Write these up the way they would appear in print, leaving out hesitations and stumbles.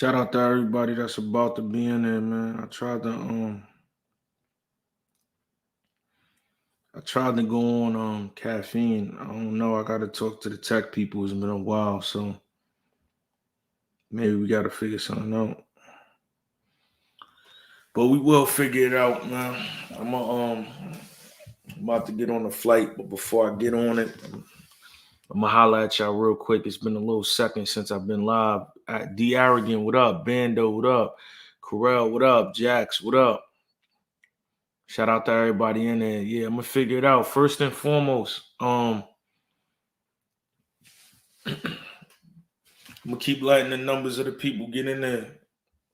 Shout out to everybody that's about to be in there, man. I tried to go on caffeine. I don't know. I gotta talk to the tech people. It's been a while, so maybe we gotta figure something out. But we will figure it out, man. I'm about to get on the flight, but before I get on it, I'm gonna holler at y'all real quick. It's been a little second since I've been live. D Arrogant, what up? Bando, what up? Corell, what up? Jax, what up? Shout out to everybody in there. Yeah, I'm gonna figure it out. First and foremost, I'm gonna keep letting the numbers of the people get in there.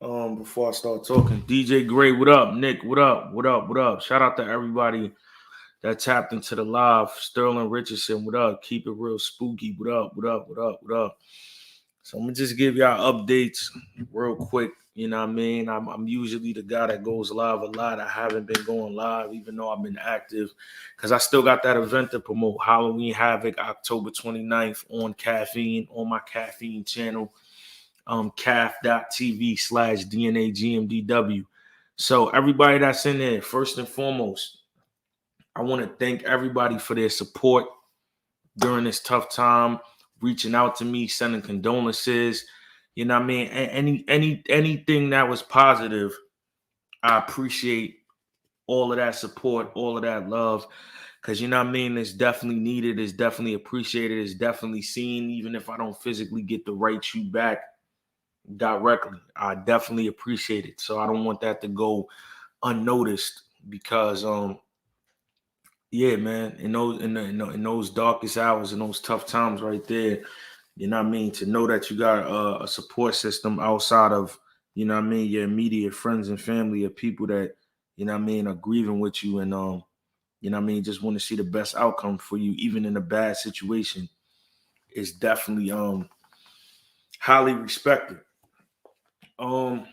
Before I start talking. DJ Gray, what up? Nick, what up? What up? What up? Shout out to everybody that tapped into the live. Sterling Richardson, what up? Keep it real spooky. What up? What up? What up? What up? So I'm gonna just give y'all updates real quick. You know what I mean? I'm usually the guy that goes live a lot. I haven't been going live, even though I've been active, because I still got that event to promote. Halloween Havoc, October 29th on Caffeine, on my Caffeine channel, caf.tv/DNAGMDW. So everybody that's in there, first and foremost, I want to thank everybody for their support during this tough time, reaching out to me, sending condolences. You know what I mean? Anything that was positive, I appreciate all of that support, all of that love. Cause you know what I mean? It's definitely needed, it's definitely appreciated, it's definitely seen, even if I don't physically get to write you back directly. I definitely appreciate it. So I don't want that to go unnoticed because yeah, man, in those darkest hours, in those tough times right there, you know what I mean? To know that you got a support system outside of, you know what I mean, your immediate friends and family of people that, you know what I mean, are grieving with you and you know what I mean, just want to see the best outcome for you, even in a bad situation, is definitely highly respected. Um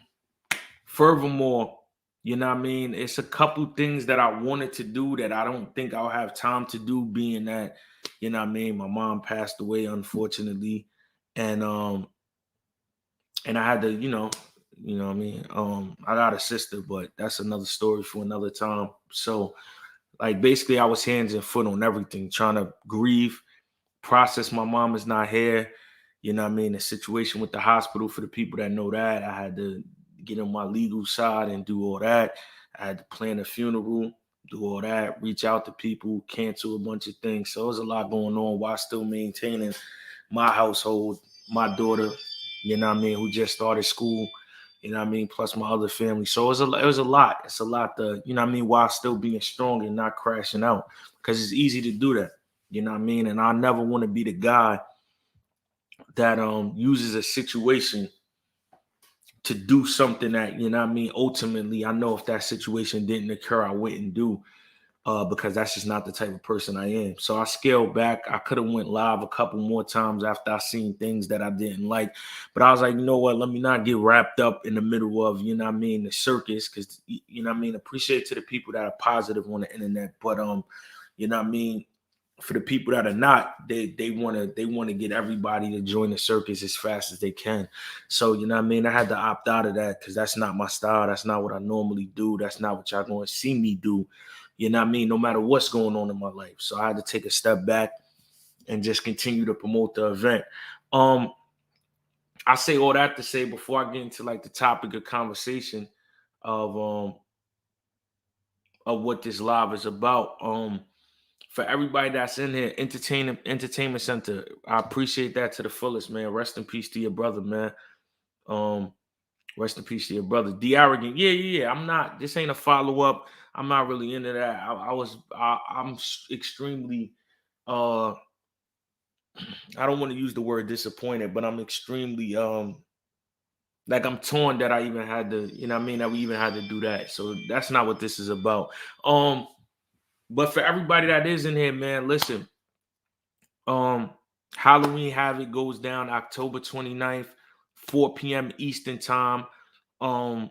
Furthermore, you know what I mean, it's a couple things that I wanted to do that I don't think I'll have time to do, being that, you know what I mean, my mom passed away unfortunately. And I had to, what I mean, I got a sister, but that's another story for another time. So like basically I was hands and foot on everything, trying to grieve, process my mom is not here. You know what I mean? The situation with the hospital, for the people that know that, I had to get on my legal side and do all that. I had to plan a funeral, do all that, reach out to people, cancel a bunch of things. So there's a lot going on while still maintaining my household, my daughter, you know what I mean, who just started school, you know what I mean, plus my other family. So it was a lot. It's a lot to, you know what I mean, while still being strong and not crashing out, because it's easy to do that. You know what I mean? And I never want to be the guy that uses a situation to do something that, you know what I mean, ultimately I know if that situation didn't occur, I wouldn't do, because that's just not the type of person I am. So I scaled back. I could have went live a couple more times after I seen things that I didn't like. But I was like, you know what, let me not get wrapped up in the middle of, you know what I mean, the circus, because, you know what I mean, appreciate to the people that are positive on the internet. But you know what I mean, for the people that are not, they want to get everybody to join the circus as fast as they can. So you know what I mean, I had to opt out of that because that's not my style. That's not what I normally do. That's not what y'all going to see me do. You know what I mean? No matter what's going on in my life. So I had to take a step back and just continue to promote the event. Um, I say all that to say, before I get into like the topic of conversation of what this live is about. For everybody that's in here, entertainment center, I appreciate that to the fullest, man. Rest in peace to your brother, man. Um, Rest in peace to your brother. The Arrogant, yeah. I'm not. This ain't a follow up. I'm not really into that. I'm extremely. Uh, I don't want to use the word disappointed, but I'm extremely like I'm torn that I even had to. You know what I mean? That we even had to do that. So that's not what this is about. But for everybody that is in here, man, listen. Um, Halloween Havoc goes down October 29th, 4 p.m. Eastern time. Um,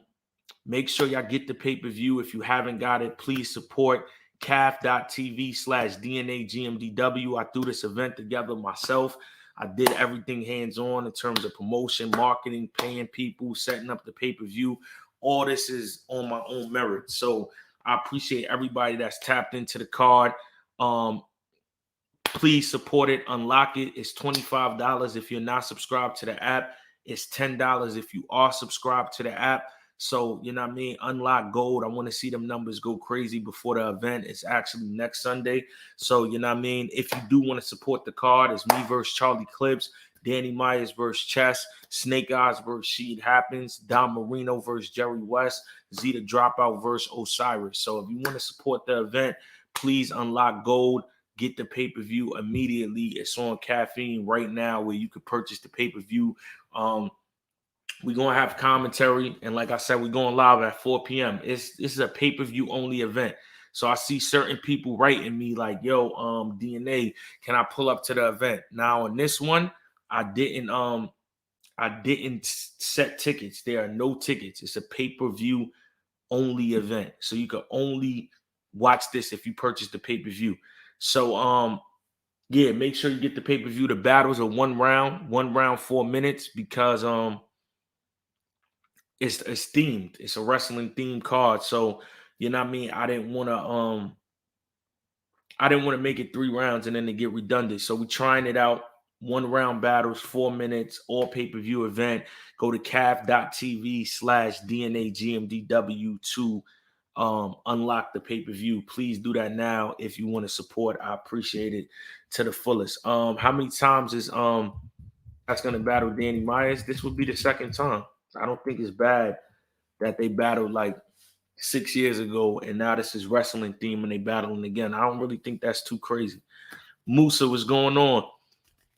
Make sure y'all get the pay-per-view. If you haven't got it, please support caf.tv/DNAGMDW. I threw this event together myself. I did everything hands-on in terms of promotion, marketing, paying people, setting up the pay-per-view. All this is on my own merit. So I appreciate everybody that's tapped into the card. Please support it, unlock it. It's $25 if you're not subscribed to the app. It's $10 if you are subscribed to the app. So, you know what I mean? Unlock gold. I want to see them numbers go crazy before the event. It's actually next Sunday. So, you know what I mean? If you do want to support the card, it's me versus Charlie Clips, Danny Myers versus Chess, Snake Eyes versus Sheed Happens, Don Marino versus Jerry West, Zeta Dropout versus Osiris. So if you want to support the event, please unlock gold. Get the pay-per-view immediately. It's on Caffeine right now where you can purchase the pay-per-view. We're going to have commentary. And like I said, we're going live at 4 p.m. This is a pay-per-view only event. So I see certain people writing me like, yo, DNA, can I pull up to the event? Now on this one, I didn't set tickets. There are no tickets. It's a pay-per-view only event. So you can only watch this if you purchase the pay-per-view. So yeah, make sure you get the pay-per-view. The battles are one round, 4 minutes, because it's themed. It's a wrestling themed card. So, you know what I mean? I didn't want to make it 3 rounds and then to get redundant. So we're trying it out. 1 round battles, 4 minutes, all pay-per-view event. Go to calf.tv/DNAGMDW to unlock the pay-per-view. Please do that now if you want to support. I appreciate it to the fullest. How many times is that's gonna battle Danny Myers? This would be the second time. I don't think it's bad that they battled like 6 years ago and now this is wrestling theme and they battling again. I don't really think that's too crazy. Musa, what's going on?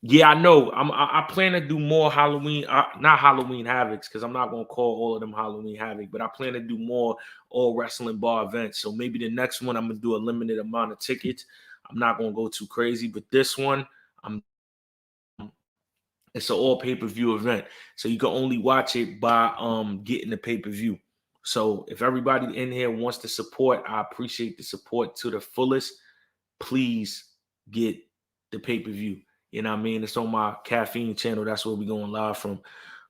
Yeah, I know. I plan to do more Halloween, not Halloween Havocs, because I'm not gonna call all of them Halloween Havoc, but I plan to do more all wrestling bar events. So maybe the next one I'm gonna do a limited amount of tickets. I'm not gonna go too crazy, but this one, it's an all pay-per-view event. So you can only watch it by getting the pay-per-view. So if everybody in here wants to support, I appreciate the support to the fullest. Please get the pay-per-view. You know what I mean? It's on my Caffeine channel. That's where we're going live from.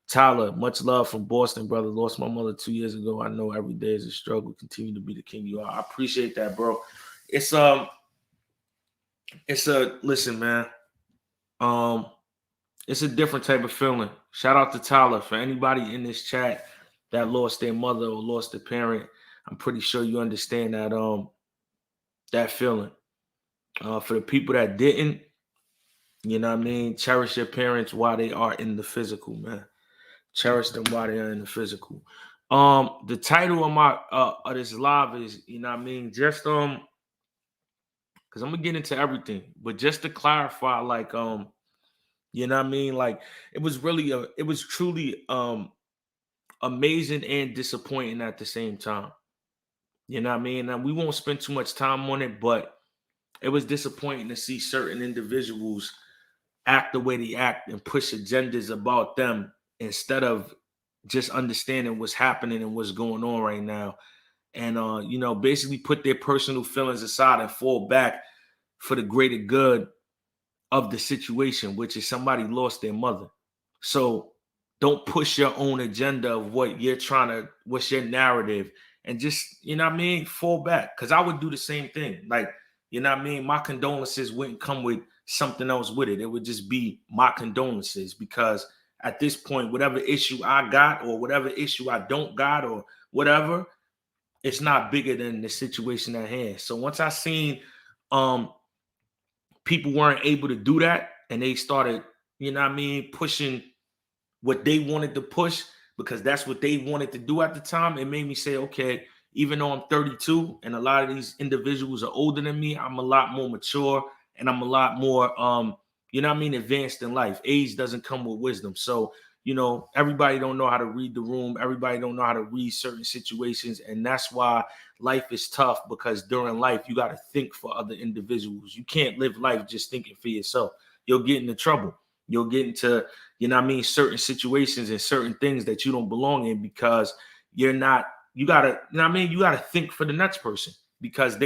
Tyler, much love from Boston, brother. Lost my mother 2 years ago. I know every day is a struggle. Continue to be the king you are. I appreciate that, bro. Listen, man. It's a different type of feeling. Shout out to Tyler. For anybody in this chat that lost their mother or lost a parent, I'm pretty sure you understand that feeling. For the people that didn't, you know what I mean? Cherish your parents while they are in the physical, man. Cherish them while they are in the physical. The title of my of this live is, you know what I mean? Just because I'm gonna get into everything, but just to clarify, like you know what I mean? Like it was truly amazing and disappointing at the same time. You know what I mean? And we won't spend too much time on it, but it was disappointing to see certain individuals act the way they act and push agendas about them instead of just understanding what's happening and what's going on right now. And, you know, basically put their personal feelings aside and fall back for the greater good of the situation, which is somebody lost their mother. So don't push your own agenda of what's your narrative, and just, you know what I mean, fall back. Because I would do the same thing. Like, you know what I mean? My condolences wouldn't come with something else with it. It would just be my condolences, because at this point, whatever issue I got or whatever issue I don't got or whatever, it's not bigger than the situation at hand. So once I seen people weren't able to do that and they started, you know what I mean, pushing what they wanted to push because that's what they wanted to do at the time, it made me say, okay, even though I'm 32 and a lot of these individuals are older than me, I'm a lot more mature and I'm a lot more, you know what I mean, advanced in life. Age doesn't come with wisdom. So, you know, everybody don't know how to read the room. Everybody don't know how to read certain situations. And that's why life is tough, because during life, you got to think for other individuals. You can't live life just thinking for yourself. You'll get into trouble. You'll get into, you know what I mean, certain situations and certain things that you don't belong in, because you're not, you got to, you know what I mean? You got to think for the next person, because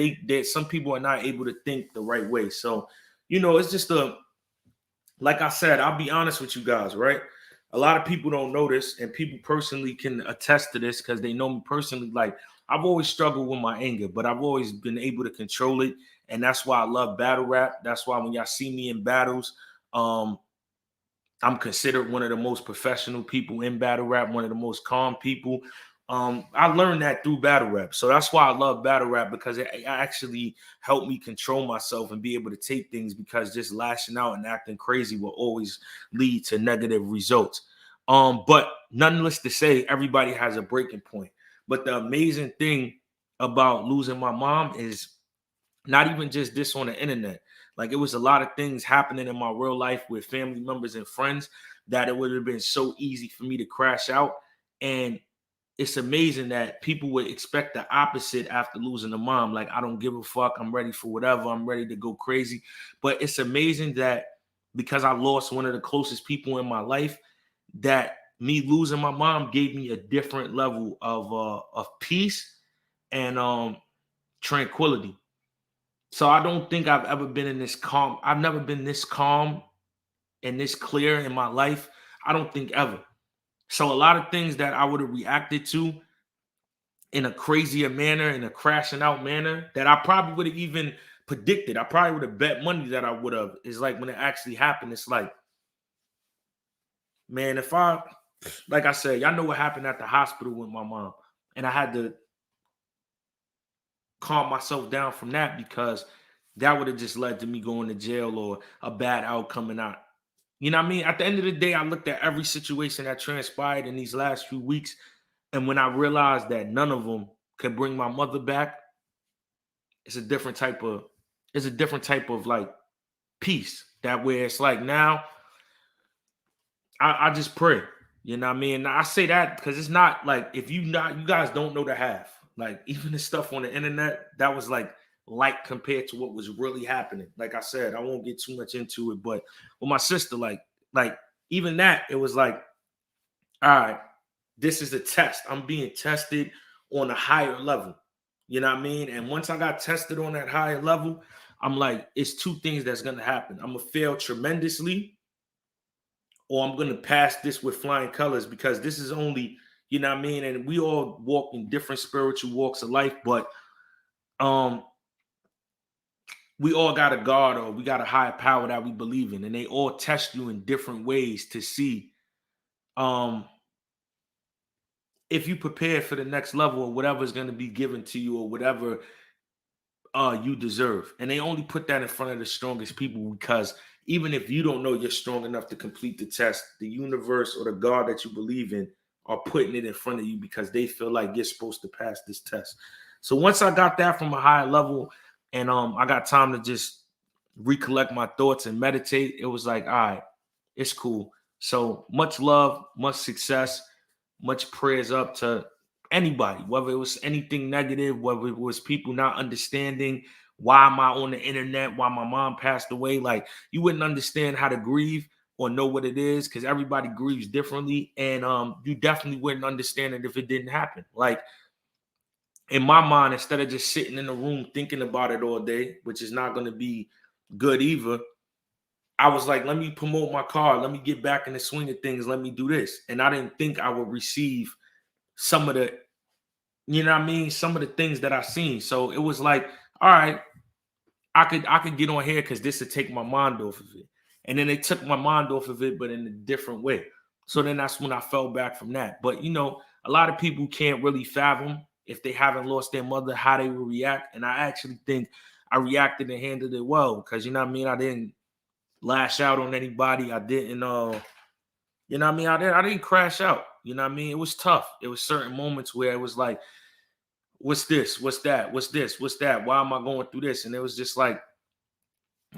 some people are not able to think the right way. So, you know, it's just like I said, I'll be honest with you guys, right? A lot of people don't know this, and people personally can attest to this because they know me personally. Like, I've always struggled with my anger, but I've always been able to control it. And that's why I love battle rap. That's why when y'all see me in battles, um, I'm considered one of the most professional people in battle rap, one of the most calm people. I learned that through battle rap. So that's why I love battle rap, because it actually helped me control myself and be able to take things, because just lashing out and acting crazy will always lead to negative results. But nonetheless to say, everybody has a breaking point. But the amazing thing about losing my mom is not even just this on the internet. Like, it was a lot of things happening in my real life with family members and friends that it would have been so easy for me to crash out. And it's amazing that people would expect the opposite after losing a mom. Like, I don't give a fuck. I'm ready for whatever. I'm ready to go crazy. But it's amazing that because I lost one of the closest people in my life, that me losing my mom gave me a different level of peace and tranquility. So I don't think I've ever been in this calm. I've never been this calm and this clear in my life. I don't think ever. So a lot of things that I would have reacted to in a crazier manner, in a crashing out manner, that I probably would have even predicted. I probably would have bet money that I would have. Is like when it actually happened, it's like, man, if I, like I said, y'all know what happened at the hospital with my mom. And I had to calm myself down from that, because that would have just led to me going to jail or a bad outcome. And I, you know what I mean? At the end of the day, I looked at every situation that transpired in these last few weeks. And when I realized that none of them could bring my mother back, it's a different type of, it's a different type of like peace. That where it's like now I just pray. You know what I mean? I say that because it's not like, if you not, you guys don't know the half. Like, even the stuff on the internet, that was like light compared to what was really happening. Like I said, I won't get too much into it, but with my sister, like even that, it was like, all right, this is a test. I'm being tested on a higher level. You know what I mean? And once I got tested on that higher level, I'm like, it's two things that's gonna happen. I'm gonna fail tremendously, or I'm gonna pass this with flying colors, because this is only, you know what I mean? And we all walk in different spiritual walks of life, but um we all got a God, or we got a higher power that we believe in, and they all test you in different ways to see um if you prepare for the next level, or whatever is going to be given to you, or whatever you deserve. And they only put that in front of the strongest people, because even if you don't know you're strong enough to complete the test, the universe or the God that you believe in are putting it in front of you, because they feel like you're supposed to pass this test. So once I got that from a higher level, and I got time to just recollect my thoughts and meditate, it was like, all right, it's cool. So much love, much success, much prayers up to anybody, whether it was anything negative, whether it was people not understanding why am I on the internet, why my mom passed away. Like, you wouldn't understand how to grieve or know what it is, because everybody grieves differently. And you definitely wouldn't understand it if it didn't happen. Like, in my mind, instead of just sitting in the room thinking about it all day, which is not going to be good either, I was like, let me promote my car. Let me get back in the swing of things. Let me do this. And I didn't think I would receive some of the, you know what I mean, some of the things that I seen. So it was like, all right, I could get on here because this would take my mind off of it. And then they took my mind off of it, but in a different way. So then that's when I fell back from that. But you know, a lot of people can't really fathom, if they haven't lost their mother, how they will react. And I actually think I reacted and handled it well, because you know what I mean, I didn't lash out on anybody. I didn't you know what I mean? I didn't crash out. You know what I mean? It was tough. It was certain moments where it was like, what's this? What's that? What's this? What's that? Why am I going through this? And it was just like,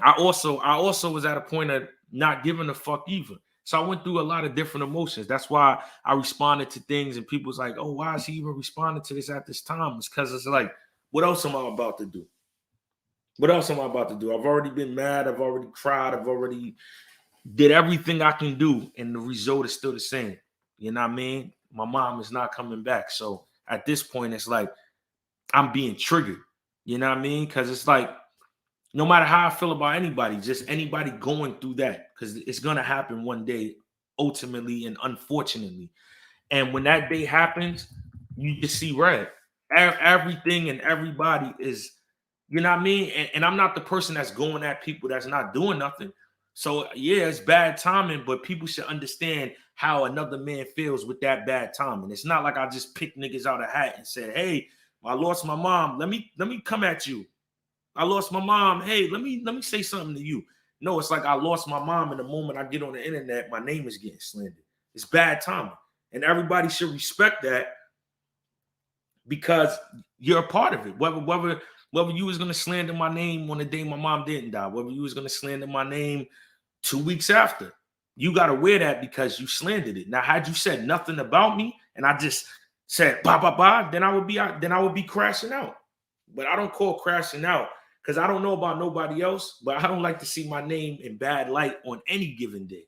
I also was at a point of not giving a fuck either. So I went through a lot of different emotions. That's why I responded to things, and people's like, oh, why is he even responding to this at this time? It's because it's like, what else am I about to do? What else am I about to do? I've already been mad. I've already cried. I've already did everything I can do, and the result is still the same. You know what I mean? My mom is not coming back. So at this point, it's like I'm being triggered. You know what I mean? Because it's like, No matter how I feel about anybody, just anybody going through that, because it's gonna happen one day, ultimately and unfortunately. And when that day happens, you just see red. Everything and everybody is, you know what I mean? And I'm not the person that's going at people that's not doing nothing. So yeah, it's bad timing, but people should understand how another man feels with that bad timing. It's not like I just picked niggas out of a hat and said, "Hey, I lost my mom. Let me come at you. I lost my mom. Hey, let me say something to you." No, it's like I lost my mom, and the moment I get on the internet, my name is getting slandered. It's bad timing, and everybody should respect that because you're a part of it. Whether you was gonna slander my name on the day my mom didn't die, whether you was gonna slander my name 2 weeks after, you gotta wear that because you slandered it. Now, had you said nothing about me and I just said blah blah blah, then I would be out, then I would be crashing out. But I don't call crashing out because I don't know about nobody else, but I don't like to see my name in bad light on any given day.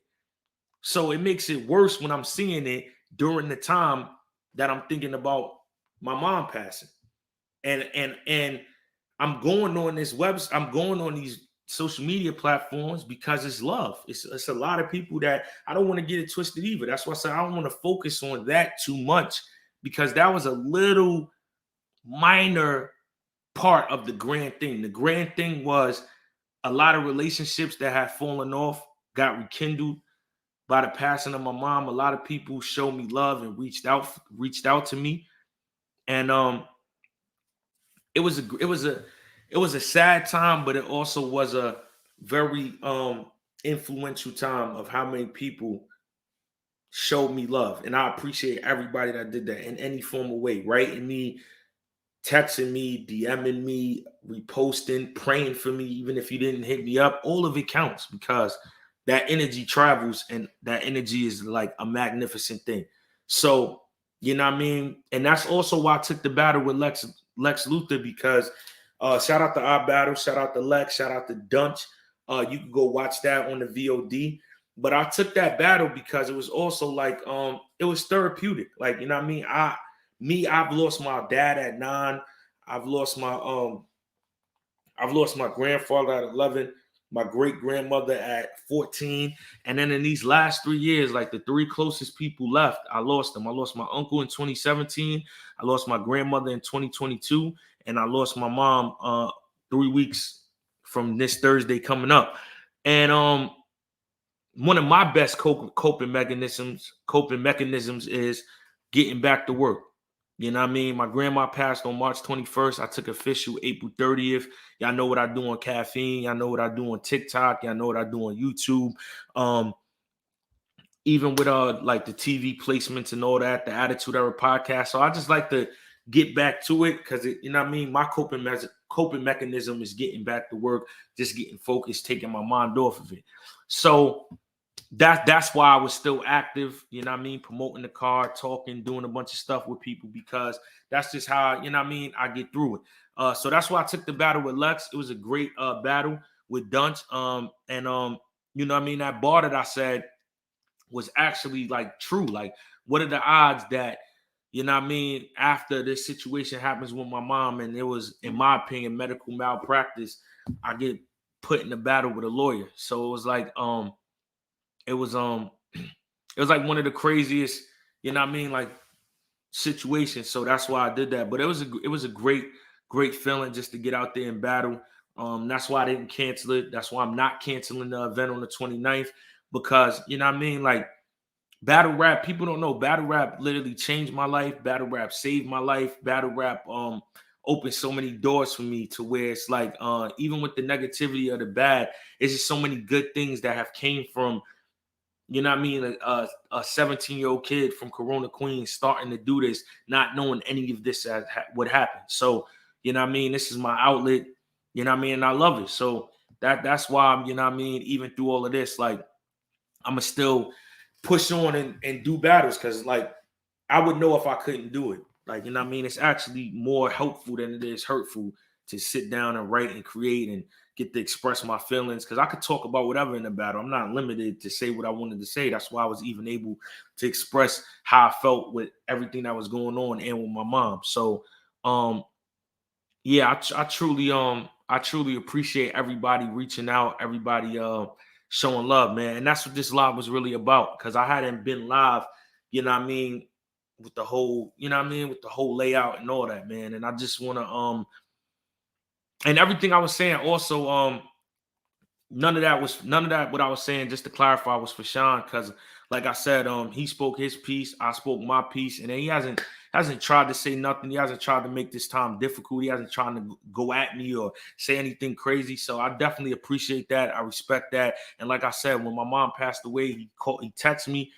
So it makes it worse when I'm seeing it during the time that I'm thinking about my mom passing. And I'm going on this website, I'm going on these social media platforms because it's love. It's a lot of people that I don't want to get it twisted either. That's why I said I don't want to focus on that too much because that was a little minor part of the grand thing. The grand thing was a lot of relationships that had fallen off got rekindled by the passing of my mom. A lot of people showed me love and reached out to me. And it was a sad time, but it also was a very influential time of how many people showed me love. And I appreciate everybody that did that in any form of way, writing me, texting me, DMing me, reposting, praying for me, even if you didn't hit me up. All of it counts because that energy travels and that energy is like a magnificent thing. So, you know what I mean? And that's also why I took the battle with Lex Luthor because shout out to our battle, shout out to Lex, shout out to Dunch. You can go watch that on the VOD. But I took that battle because it was also like it was therapeutic. Like, you know what I mean? I've lost my dad at 9. I've lost my grandfather at 11, my great grandmother at 14. And then in these last 3 years, like the 3 closest people left, I lost them. I lost my uncle in 2017, I lost my grandmother in 2022, and I lost my mom 3 weeks from this Thursday coming up. And one of my best coping mechanisms is getting back to work. You know what I mean? My grandma passed on March 21st. I took official April 30th. Y'all know what I do on caffeine. Y'all know what I do on TikTok. Y'all know what I do on YouTube. Um, Even with like the TV placements and all that, the Attitude Era podcast. So I just like to get back to it because you know what I mean. My coping mechanism is getting back to work, just getting focused, taking my mind off of it. So that's why I was still active, you know what I mean, promoting the car, talking, doing a bunch of stuff with people because that's just how, you know what I mean, I get through it. So that's why I took the battle with Lex. It was a great battle with Dunch. And you know what I mean, that bar that I said was actually like true. Like, what are the odds that, you know what I mean, after this situation happens with my mom and it was, in my opinion, medical malpractice, I get put in a battle with a lawyer. So it was like it was like one of the craziest, you know what I mean, like situations. So that's why I did that. But it was a great feeling just to get out there and battle. That's why I didn't cancel it. That's why I'm not canceling the event on the 29th because, you know what I mean, like battle rap, people don't know battle rap literally changed my life. Battle rap saved my life. Battle rap opened so many doors for me to where it's like even with the negativity of the bad, it's just so many good things that have came from, you know what I mean, a 17-year-old kid from Corona, Queens, starting to do this, not knowing any of this would happen. So, you know what I mean, this is my outlet, you know what I mean, and I love it. So that's why I'm, you know what I mean, even through all of this, like I'm gonna still push on and do battles because like I would know if I couldn't do it. Like, you know what I mean? It's actually more helpful than it is hurtful to sit down and write and create and get to express my feelings because I could talk about whatever in the battle. I'm not limited to say what I wanted to say. That's why I was even able to express how I felt with everything that was going on and with my mom. So yeah, I truly I truly appreciate everybody reaching out, everybody showing love, man. And that's what this live was really about. Cause I hadn't been live, you know what I mean, with the whole, you know what I mean, with the whole layout and all that, man. And I just wanna and everything I was saying also, none of that what I was saying, just to clarify, was for Sean, because like I said, he spoke his piece, I spoke my piece, and then he hasn't tried to say nothing. He hasn't tried to make this time difficult. He hasn't tried to go at me or say anything crazy. So I definitely appreciate that. I respect that. And like I said, when my mom passed away, he texted me,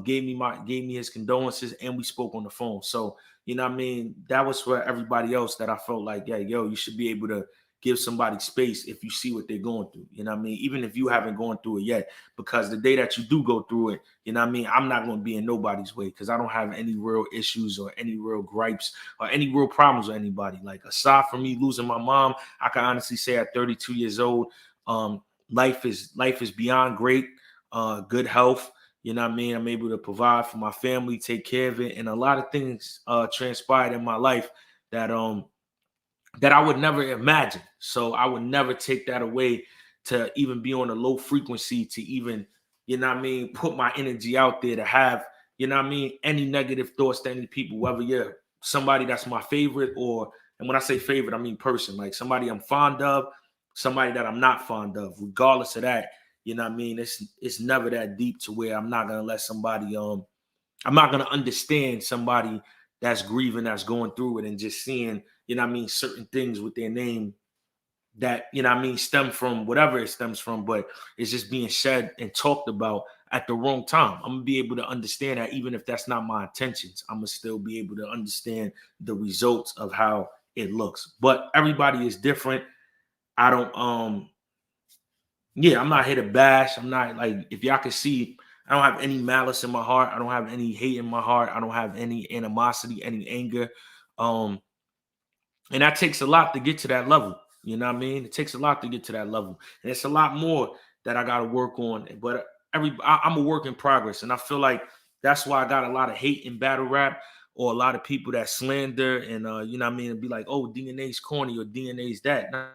gave me his condolences, and we spoke on the phone. So you know what I mean? That was for everybody else that I felt like, yeah, yo, you should be able to give somebody space if you see what they're going through. You know what I mean? Even if you haven't gone through it yet, because the day that you do go through it, you know what I mean? I'm not going to be in nobody's way because I don't have any real issues or any real gripes or any real problems with anybody. Like, aside from me losing my mom, I can honestly say at 32 years old, life is beyond great. Good health. You know what I mean? I'm able to provide for my family, take care of it, and a lot of things transpired in my life that that I would never imagine. So I would never take that away to even be on a low frequency, to even, you know what I mean, put my energy out there to have, you know what I mean, any negative thoughts to any people, whether you're somebody that's my favorite or, and when I say favorite, I mean person, like somebody I'm fond of, somebody that I'm not fond of, regardless of that, you know what I mean? It's never that deep to where I'm not gonna let somebody I'm not gonna understand somebody that's grieving, that's going through it, and just seeing, you know what I mean, certain things with their name that, you know what I mean, stem from whatever it stems from, but it's just being said and talked about at the wrong time. I'm gonna be able to understand that even if that's not my intentions, I'm gonna still be able to understand the results of how it looks. But everybody is different. I don't yeah, I'm not here to bash. I'm not, like, if y'all can see, I don't have any malice in my heart. I don't have any hate in my heart. I don't have any animosity, any anger. Um, and that takes a lot to get to that level. You know what I mean? It takes a lot to get to that level. And it's a lot more that I gotta work on. But I'm a work in progress. And I feel like that's why I got a lot of hate in battle rap, or a lot of people that slander and you know what I mean, and be like, oh, DNA's corny or DNA's that. Nah,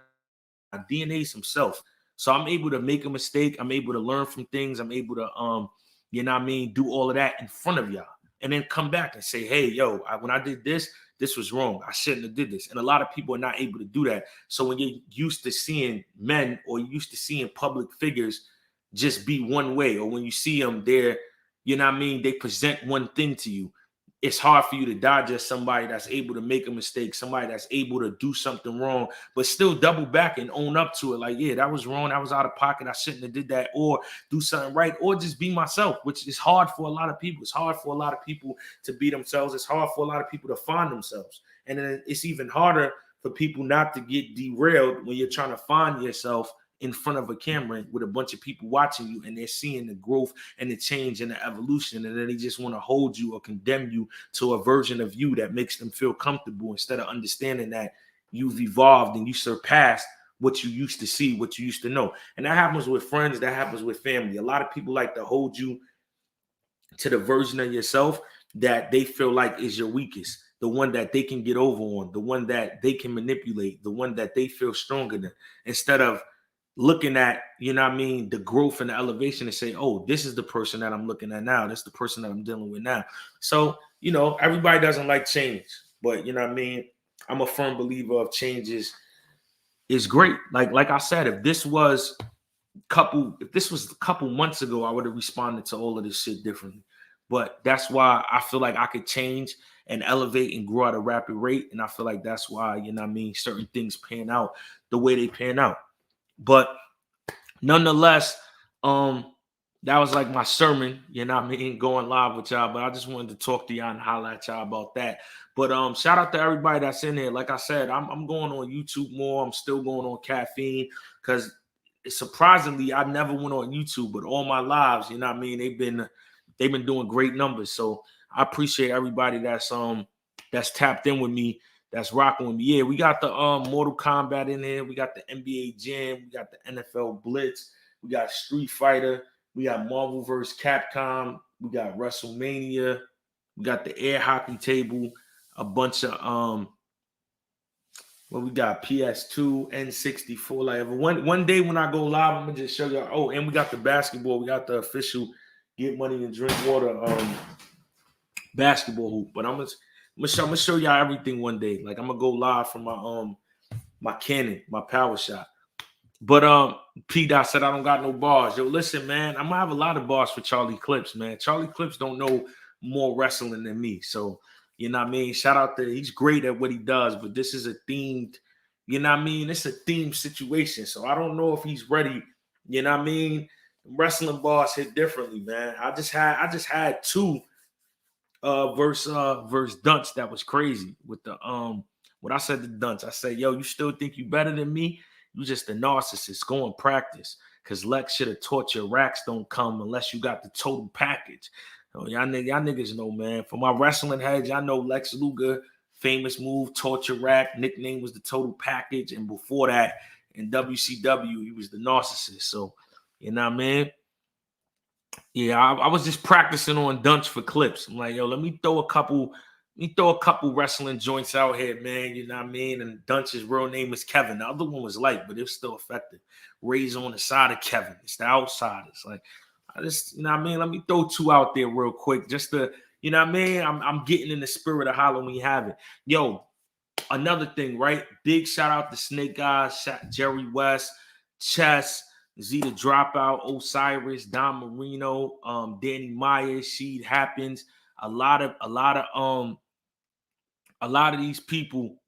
DNA's himself. So I'm able to make a mistake. I'm able to learn from things. I'm able to you know what I mean, do all of that in front of y'all. And then come back and say, hey, yo, when I did this, this was wrong. I shouldn't have did this. And a lot of people are not able to do that. So when you're used to seeing men, or you're used to seeing public figures just be one way, or when you see them, they're, you know what I mean, they present one thing to you, it's hard for you to digest somebody that's able to make a mistake, somebody that's able to do something wrong, but still double back and own up to it. Like, yeah, that was wrong. That was out of pocket. I shouldn't have did that, or do something right, or just be myself, which is hard for a lot of people. It's hard for a lot of people to be themselves. It's hard for a lot of people to find themselves. And then it's even harder for people not to get derailed when you're trying to find yourself in front of a camera with a bunch of people watching you, and they're seeing the growth and the change and the evolution, and then they just want to hold you or condemn you to a version of you that makes them feel comfortable, instead of understanding that you've evolved and you surpassed what you used to see, what you used to know. And that happens with friends, that happens with family. A lot of people like to hold you to the version of yourself that they feel like is your weakest, the one that they can get over on, the one that they can manipulate, the one that they feel stronger than, instead of looking at, you know what I mean, the growth and the elevation, and say, oh, this is the person that I'm looking at now. This is the person that I'm dealing with now. So, you know, everybody doesn't like change, but you know what I mean? I'm a firm believer of changes is great. Like I said, if this was a couple months ago, I would have responded to all of this shit differently. But that's why I feel like I could change and elevate and grow at a rapid rate. And I feel like that's why, you know what I mean, certain things pan out the way they pan out. But nonetheless, that was like my sermon, you know what I mean, going live with y'all. But I just wanted to talk to y'all and holler at y'all about that. But shout out to everybody that's in there. Like I said, I'm going on YouTube more. I'm still going on Caffeine, because surprisingly, I never went on YouTube, but all my lives, you know what I mean, they've been doing great numbers. So I appreciate everybody that's tapped in with me, that's rocking with me. Yeah, we got the Mortal Kombat in here. We got the NBA Jam. We got the NFL Blitz. We got Street Fighter. We got Marvel vs. Capcom. We got WrestleMania. We got the air hockey table. A bunch of Well, we got PS2, N64. Like one day when I go live, I'm gonna just show y'all. Oh, and we got the basketball. We got the official Get Money and Drink Water basketball hoop. But I'm gonna show y'all everything one day. Like I'm gonna go live from my Canon, my Power Shot. But P Dot said I don't got no bars. Yo, listen, man, I'm gonna have a lot of bars for Charlie Clips, man. Charlie Clips don't know more wrestling than me. So, you know what I mean? Shout out to he's great at what he does, but this is a themed, you know what I mean? It's a themed situation. So I don't know if he's ready. You know what I mean? Wrestling bars hit differently, man. I just had two verse Dunce that was crazy with the what I said to Dunce. I said, yo, you still think you better than me? You just a narcissist. Go and practice. Cause Lex should have taught you racks don't come unless you got the total package. So y'all niggas know, man. For my wrestling heads, y'all know Lex Luger, famous move, torture rack. Nickname was the total package. And before that, in WCW, he was the narcissist. So, you know what I mean? Yeah, I was just practicing on Dunch for clips. I'm like, yo, let me throw a couple wrestling joints out here, man. You know what I mean? And Dunch's real name is Kevin. The other one was light, but it was still effective. Ray's on the side of Kevin. It's the outsiders. Like, I just, you know what I mean? Let me throw two out there real quick. Just to, you know what I mean? I'm getting in the spirit of Halloween Havoc. Yo, another thing, right? Big shout out to Snake Eyes, Jerry West, Chess, Z the Dropout, Osiris, Don Marino, Danny Myers, Sheed Happens. A lot of these people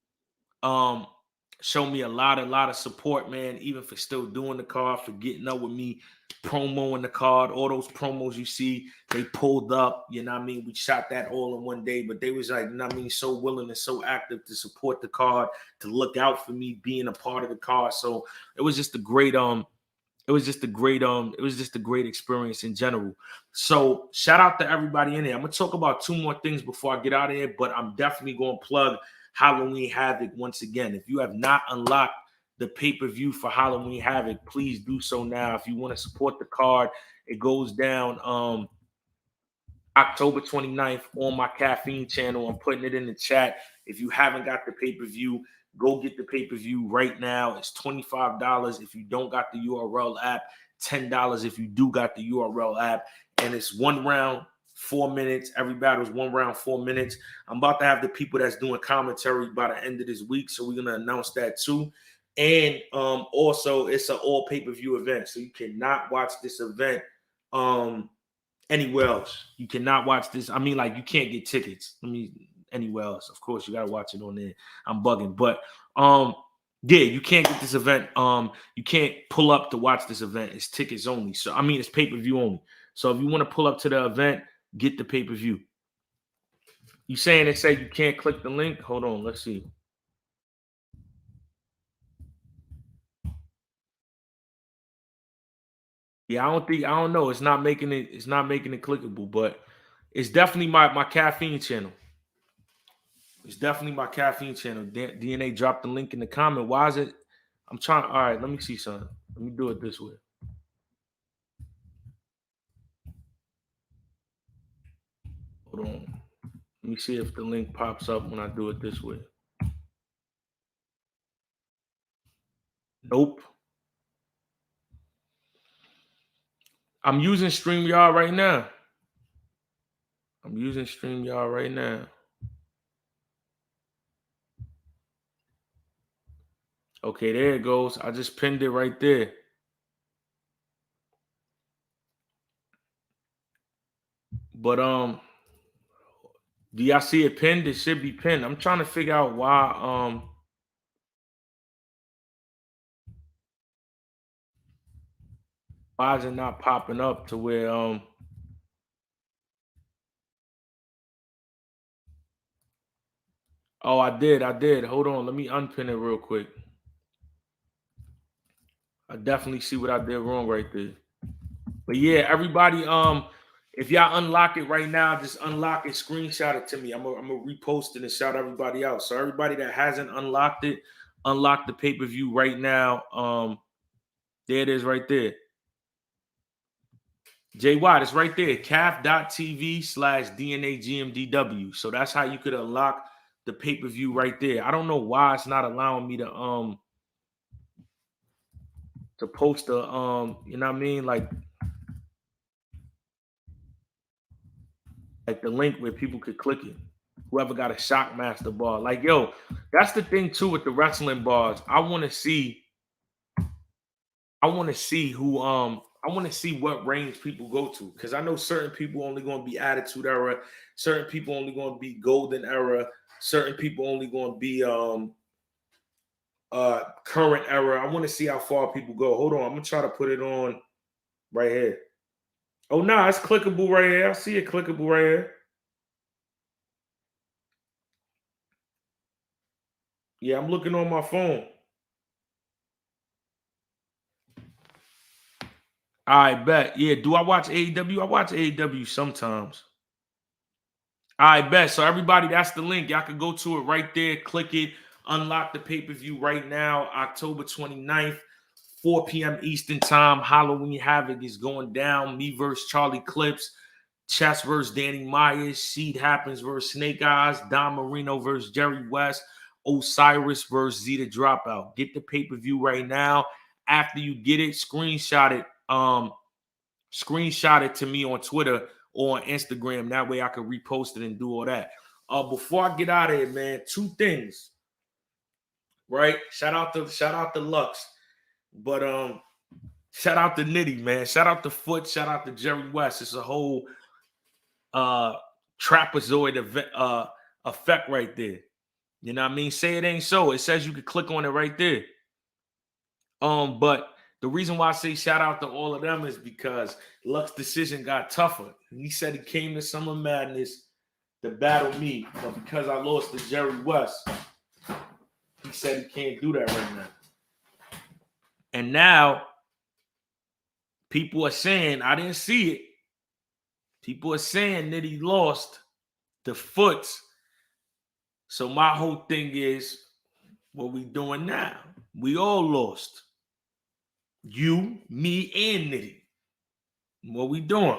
show me a lot of support, man, even for still doing the card, for getting up with me, promoing the card. All those promos you see, they pulled up, you know what I mean? We shot that all in one day, but they was like, you know what I mean, so willing and so active to support the card, to look out for me being a part of the card. So it was just a great it was just a great experience in general. So shout out to everybody in there. I'm gonna talk about two more things before I get out of here, but I'm definitely gonna plug Halloween Havoc once again. If you have not unlocked the pay-per-view for Halloween Havoc, please do so now. If you want to support the card, it goes down October 29th on my Caffeine channel. I'm putting it in the chat. If you haven't got the pay-per-view, go get the pay-per-view right now. It's $25 if you don't got the URL app, $10 if you do got the URL app. And it's 1 round, 4 minutes. Every battle is 1 round, 4 minutes. I'm about to have the people that's doing commentary by the end of this week, so we're going to announce that too. And also, it's an all pay-per-view event, so you cannot watch this event anywhere else. You cannot watch this. I mean, like, you can't get tickets. Anywhere else. Of course, you gotta watch it on there. I'm bugging, but yeah, you can't get this event. You can't pull up to watch this event. It's tickets only. So I mean, it's pay-per-view only. So if you want to pull up to the event, get the pay-per-view. You saying it say you can't click the link? Hold on, let's see. Yeah, I don't know. It's not making it clickable, but it's definitely my Caffeine channel. It's definitely my Caffeine channel. DNA dropped the link in the comment. Why is it? I'm trying. All right, let me see something. Let me do it this way. Hold on. Let me see if the link pops up when I do it this way. Nope. I'm using StreamYard right now. Okay, there it goes. I just pinned it right there. But do y'all see it pinned? It should be pinned. I'm trying to figure out why is it not popping up to where oh, I did. Hold on, let me unpin it real quick. I definitely see what I did wrong right there. But yeah, everybody, if y'all unlock it right now, just unlock it, screenshot it to me. I'm gonna repost it and shout everybody out. So everybody that hasn't unlocked it, unlock the pay-per-view right now. There it is right there. Jay Watt, it's right there. CAF.TV/DNAGMDW. So that's how you could unlock the pay-per-view right there. I don't know why it's not allowing me to post a you know what I mean, like the link where people could click it. Whoever got a Shockmaster bar. Like, yo, that's the thing too with the wrestling bars. I want to see who I want to see what range people go to, because I know certain people only going to be Attitude Era, certain people only going to be Golden Era, certain people only going to be Current Era. I want to see how far people go. Hold on, I'm gonna try to put it on right here. Oh no, it's clickable right here. I see it clickable right here. Yeah, I'm looking on my phone. I bet. Yeah, do I watch AEW? I watch AEW sometimes. I bet. So everybody, that's the link. Y'all can go to it right there. Click it. Unlock the pay-per-view right now. October 29th, 4 p.m. Eastern time. Halloween Havoc is going down. Me versus Charlie Clips. Chess versus Danny Myers. Seed Happens versus Snake Eyes. Don Marino versus Jerry West. Osiris versus Zeta Dropout. Get the pay-per-view right now. After you get it, screenshot it. Screenshot it to me on Twitter or on Instagram. That way I can repost it and do all that. Before I get out of here, man, two things. Right? Shout out to Lux. But shout out to Nitty, man. Shout out to Foot. Shout out to Jerry West. It's a whole trapezoid effect right there. You know what I mean? Say it ain't so. It says you can click on it right there. But the reason why I say shout out to all of them is because Lux's decision got tougher. He said he came to Summer Madness to battle me, but because I lost to Jerry West, he said he can't do that right now. And now people are saying, I didn't see it. People are saying that he lost the Foots. So my whole thing is, what we doing now? We all lost. You, me, and Nitty. What we doing?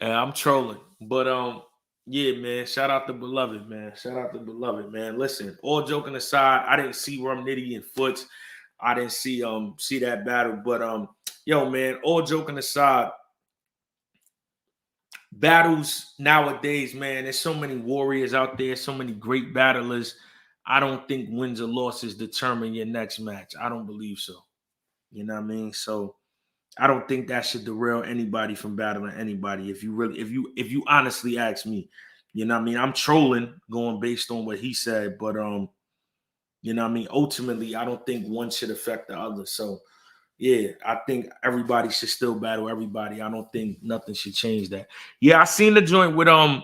I'm trolling. But yeah, man. Shout out to Beloved, man. Shout out to Beloved, man. Listen, all joking aside, I didn't see Rum Nitty and Foots. I didn't see that battle. But yo, man, all joking aside, battles nowadays, man, there's so many warriors out there, so many great battlers. I don't think wins or losses determine your next match. I don't believe so. You know what I mean? So I don't think that should derail anybody from battling anybody. If you honestly ask me, you know what I mean? I'm trolling going based on what he said, but you know what I mean? Ultimately, I don't think one should affect the other. So yeah, I think everybody should still battle everybody. I don't think nothing should change that. Yeah, I seen the joint with Rum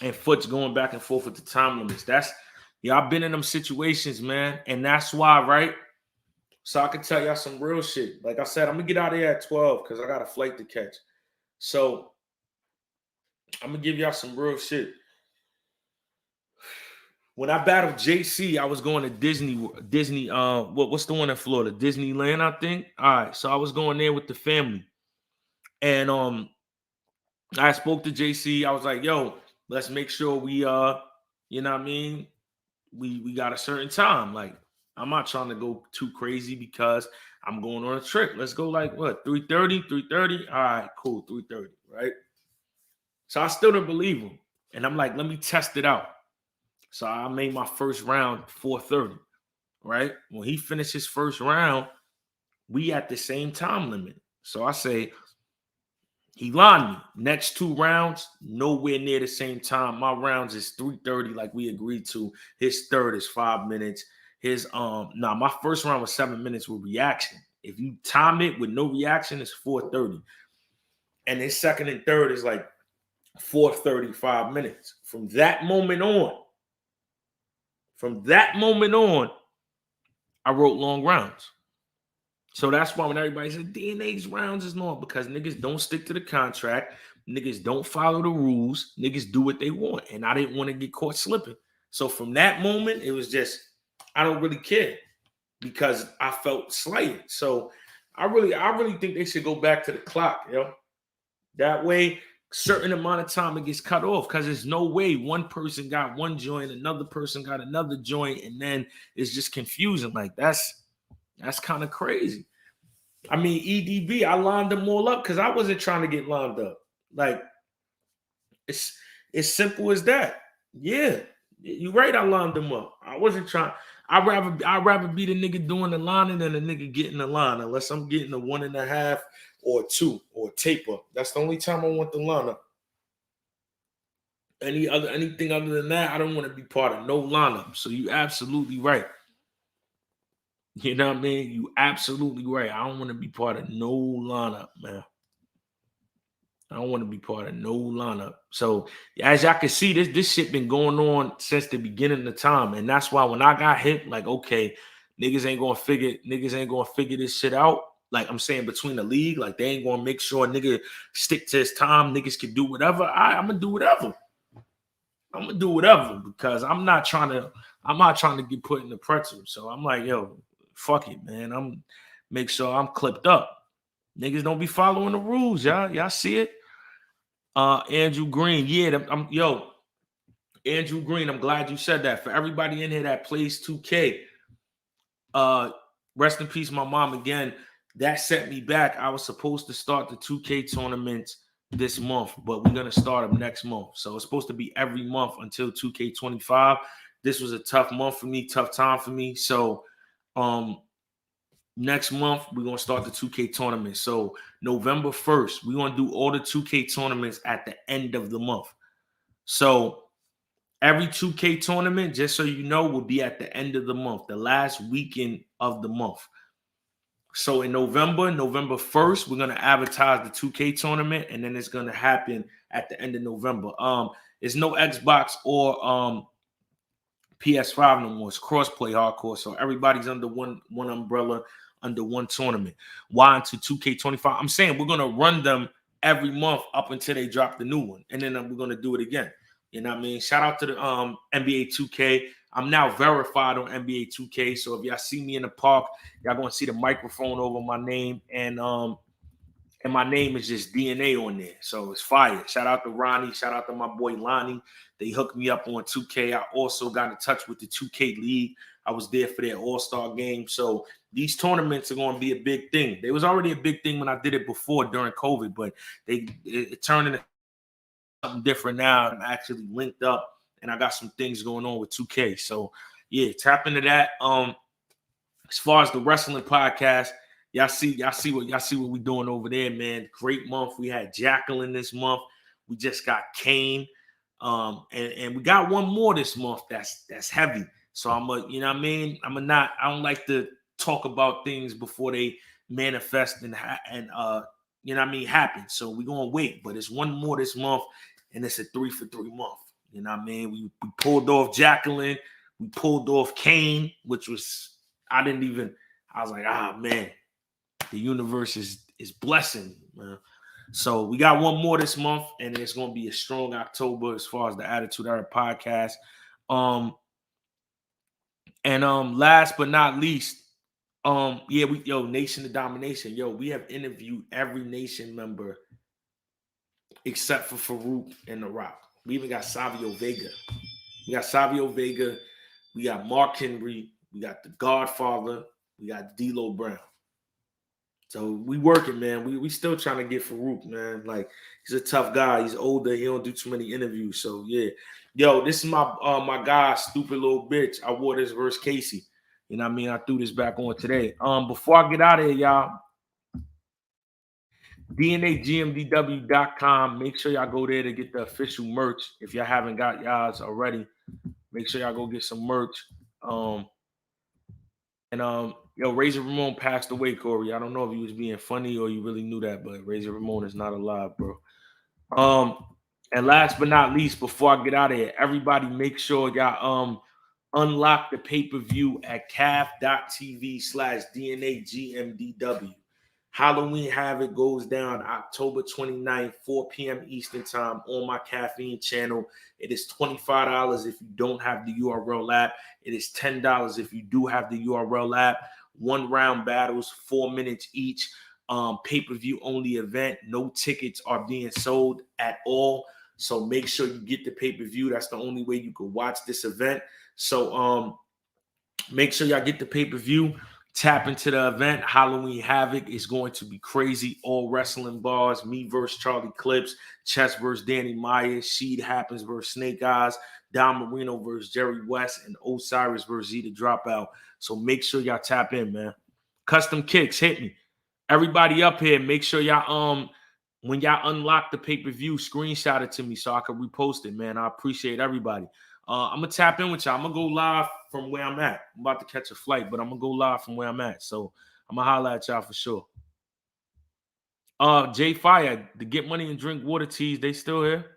and Foots going back and forth with the time limits. I've been in them situations, man, and that's why, right? So I can tell y'all some real shit. Like I said, I'm gonna get out of here at 12 because I got a flight to catch. So I'm gonna give y'all some real shit. When I battled JC, I was going to Disney. What's the one in Florida? Disneyland, I think. All right, so I was going there with the family, and I spoke to JC. I was like, "Yo, let's make sure we you know what I mean? We got a certain time. Like, I'm not trying to go too crazy because I'm going on a trip. Let's go like what 3:30, 3:30. All right, cool, 3:30, right? So I still didn't believe him, and I'm like, let me test it out. So I made my first round 4:30, right? When he finished his first round, we at the same time limit. So I say, he lined me. Next two rounds, nowhere near the same time. My rounds is 3:30, like we agreed to. His third is 5 minutes. My first round was 7 minutes with reaction. If you time it with no reaction, it's 4:30. And his second and third is like 4:30, 5 minutes. From that moment on, I wrote long rounds. So that's why when everybody says DNA's rounds is long, because niggas don't stick to the contract. Niggas don't follow the rules. Niggas do what they want. And I didn't want to get caught slipping. So from that moment, it was just, I don't really care because I felt slighted. So I really think they should go back to the clock, yo. That way, certain amount of time it gets cut off because there's no way one person got one joint, another person got another joint, and then it's just confusing. Like that's kind of crazy. I mean, EDB, I lined them all up because I wasn't trying to get lined up. Like it's simple as that. Yeah, you're right. I lined them up. I wasn't trying. I'd rather be the nigga doing the lining than the nigga getting the line, unless I'm getting a 1.5 or 2 or taper. That's the only time I want the lineup. Anything other than that, I don't want to be part of no lineup. So you absolutely right. You know what I mean? You absolutely right. I don't want to be part of no lineup, man. I don't want to be part of no lineup. So as y'all can see, this shit been going on since the beginning of time. And that's why when I got hit, like, okay, niggas ain't gonna figure this shit out. Like I'm saying, between the league, like they ain't gonna make sure a nigga stick to his time. Niggas can do whatever. I'm gonna do whatever. I'm gonna do whatever because I'm not trying to get put in the pretzel. So I'm like, yo, fuck it, man. I'm make sure I'm clipped up. Niggas don't be following the rules, y'all. Y'all see it? Andrew Green, yeah, Andrew Green. I'm glad you said that. For everybody in here that plays 2K, rest in peace, my mom again. That set me back. I was supposed to start the 2K tournaments this month, but we're gonna start them next month. So it's supposed to be every month until 2K25. This was a tough month for me, tough time for me. So next month we're gonna start the 2K tournament. So November 1st, we're gonna do all the 2K tournaments at the end of the month. So every 2K tournament, just so you know, will be at the end of the month, the last weekend of the month. So in November 1st, we're gonna advertise the 2K tournament, and then it's gonna happen at the end of November. It's no Xbox or PS5 no more. It's crossplay hardcore, so everybody's under one umbrella, under one tournament. Why into 2K25? I'm saying we're gonna run them every month up until they drop the new one, and then we're gonna do it again. You know what I mean? Shout out to the NBA 2K. I'm now verified on NBA 2K. So if y'all see me in the park, y'all gonna see the microphone over my name, and my name is just DNA on there. So it's fire. Shout out to Ronnie. Shout out to my boy Lonnie. They hooked me up on 2K. I also got in touch with the 2K League. I was there for their All-Star game. So these tournaments are going to be a big thing. They was already a big thing when I did it before during COVID, but it turned into something different now. I'm actually linked up, and I got some things going on with 2K. So yeah, tap into that. As far as the wrestling podcast, y'all see what we doing over there, man. Great month. We had Jacqueline this month. We just got Kane. And we got one more this month that's heavy. So you know what I mean? I don't like to talk about things before they manifest and you know what I mean, happen. So we're gonna wait, but it's one more this month, and it's a 3 for 3 month. You know what I mean? We pulled off Jacqueline, we pulled off Kane, which was I was like, man, the universe is blessing, man. So we got one more this month, and it's gonna be a strong October as far as the Attitude Era podcast. Last but not least, Nation of Domination. We have interviewed every Nation member except for Farouk and The Rock. We even got Savio Vega. We got Mark Henry. We got The Godfather. We got D'Lo Brown. So we working, man. We still trying to get Farouk, man. Like, he's a tough guy. He's older. He don't do too many interviews. So yeah. This is my guy, Stupid Little Bitch. I wore this versus Casey. You know what I mean? I threw this back on today. Before I get out of here, y'all, DNAGMDW.com. Make sure y'all go there to get the official merch. If y'all haven't got y'all's already, make sure y'all go get some merch. Razor Ramon passed away, Corey. I don't know if he was being funny or you really knew that, but Razor Ramon is not alive, bro. And last but not least, before I get out of here, everybody make sure y'all unlock the pay-per-view at calf.tv/DNAGMDW. Halloween Havoc goes down October 29th, 4 p.m. Eastern time on my Caffeine channel. It is $25 if you don't have the URL app. It is $10 if you do have the URL app. 1 round battles, 4 minutes each. pay-per-view only event. No tickets are being sold at all. So make sure you get the pay-per-view. That's the only way you can watch this event. So make sure y'all get the pay-per-view. Tap into the event. Halloween Havoc is going to be crazy. All wrestling bars. Me versus Charlie Clips. Chess versus Danny Myers. Sheed Happens versus Snake Eyes. Don Marino versus Jerry West. And Osiris versus Zeta Dropout. So make sure y'all tap in, man. Custom Kicks, hit me. Everybody up here, make sure y'all when y'all unlock the pay-per-view, screenshot it to me so I can repost it, man. I appreciate everybody. I'm gonna tap in with y'all. I'm gonna go live from where I'm at. I'm about to catch a flight, but I'm gonna go live from where I'm at. So I'm gonna holler at y'all for sure. Jay Fire, the Get Money and Drink Water teas, they still here?